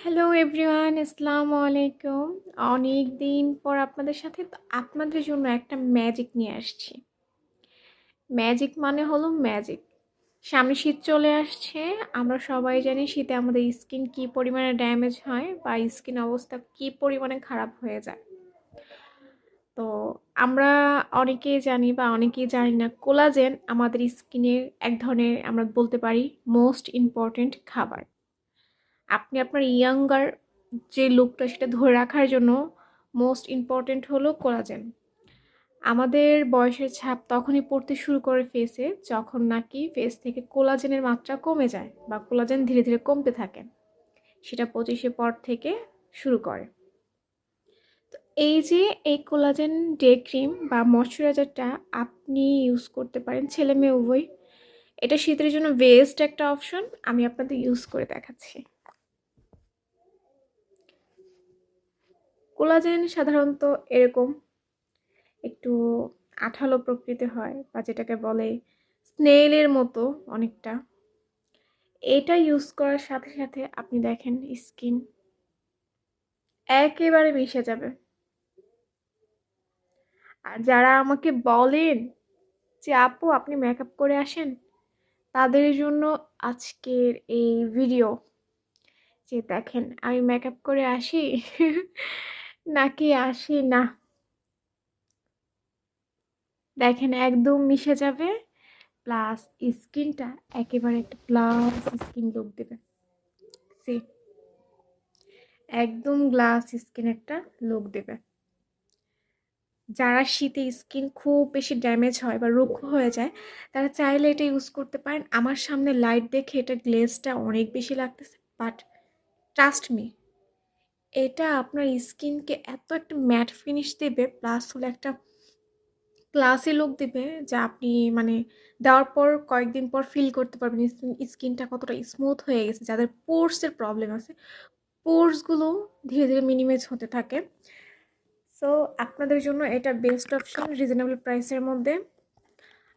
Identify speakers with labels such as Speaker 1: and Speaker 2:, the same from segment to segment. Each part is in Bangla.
Speaker 1: হ্যালো এভরিওয়ান, আসসালামু আলাইকুম। অনেক দিন পর আপনাদের সাথে আপনাদের জন্য একটা ম্যাজিক নিয়ে আসছি। ম্যাজিক মানে হলো ম্যাজিক। সামনে শীত চলে আসছে। আমরা সবাই জানি শীতে আমাদের স্কিন কী পরিমাণে ড্যামেজ হয় বা স্কিন অবস্থা কী পরিমাণে খারাপ হয়ে যায়। তো আমরা অনেকেই জানি বা অনেকেই জানি না, কোলাজেন আমাদের স্কিনের এক ধরনের, আমরা বলতে পারি, মোস্ট ইম্পর্ট্যান্ট খাবার। আপনি আপনার ইয়াঙ্গার যে লুকটা সেটা ধরে রাখার জন্য মোস্ট ইম্পর্ট্যান্ট হলো কোলাজেন। আমাদের বয়সের ছাপ তখনই পড়তে শুরু করে ফেসে যখন নাকি ফেস থেকে কোলাজেনের মাত্রা কমে যায় বা কোলাজেন ধীরে ধীরে কমতে থাকে। সেটা 25-এর পর থেকে শুরু করে। তো এই যে এই কোলাজেন ডে ক্রিম বা ময়শ্চারাইজারটা আপনি ইউজ করতে পারেন, ছেলে মেয়ে উভয়। এটা শীতের জন্য বেস্ট একটা অপশন। আমি আপনাদের ইউজ করে দেখাচ্ছি। কোলাজেন সাধারণত এরকম একটু আঠালো প্রকৃতি হয়, বা যেটাকে বলে স্নেইলের মতো অনেকটা। এটা ইউজ করার সাথে সাথে আপনি দেখেন স্কিন একেবারে মিশে যাবে। আর যারা আমাকে বলেন যে আপু আপনি মেকআপ করে আসেন, তাদের জন্য আজকের এই ভিডিও। যে দেখেন আমি মেকআপ করে আসি নাকি আসি না, দেখেন একদম মিশে যাবে। প্লাস স্কিনটা একেবারে একটা গ্লাস স্কিন লুক দেবে। সি, একদম গ্লাস স্কিন একটা লুক দেবে। যারা শীতে স্কিন খুব বেশি ড্যামেজ হয় বা রুক্ষ হয়ে যায়, তারা চাইলে এটা ইউজ করতে পারেন। আমার সামনে লাইট দেখে এটা গ্লেজটা অনেক বেশি লাগতেছে, বাট ট্রাস্ট মি, এটা আপনার স্কিনকে এত একটা ম্যাট ফিনিশ দেবে, প্লাস হলো একটা ক্লাসি লুক দিবে, যা আপনি মানে দেওয়ার পর কয়েকদিন পর ফিল করতে পারবেন স্কিনটা কতটা স্মুথ হয়ে গেছে। যাদের পোর্সের প্রবলেম আছে, পোর্সগুলো ধীরে ধীরে মিনিমাইজ হতে থাকে। সো আপনাদের জন্য এটা বেস্ট অপশন রিজনেবল প্রাইসের মধ্যে।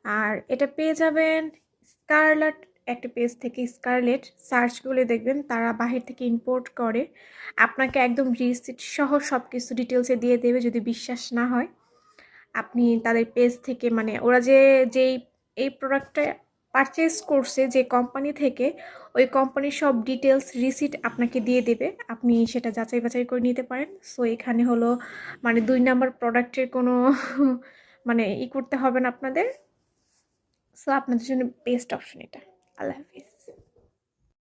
Speaker 1: আর এটা পেয়ে যাবেন স্কারলেট একটা পেজ থেকে। স্কারলেট সার্চ করলে দেখবেন তারা বাহির থেকে ইম্পোর্ট করে। আপনাকে একদম রিসিট সহ সব কিছু ডিটেলসে দিয়ে দেবে। যদি বিশ্বাস না হয়, আপনি তাদের পেজ থেকে, মানে ওরা যেই এই প্রোডাক্টটা পারচেস করছে যে কোম্পানি থেকে, ওই কোম্পানির সব ডিটেলস রিসিট আপনাকে দিয়ে দেবে। আপনি সেটা যাচাই বাছাই করে নিতে পারেন। সো এখানে হলো মানে 2 নাম্বার প্রোডাক্টের কোনো মানে করতে হবে না আপনাদের। সো আপনাদের জন্য বেস্ট অপশন এটা। আল্লাহ হাফিজ।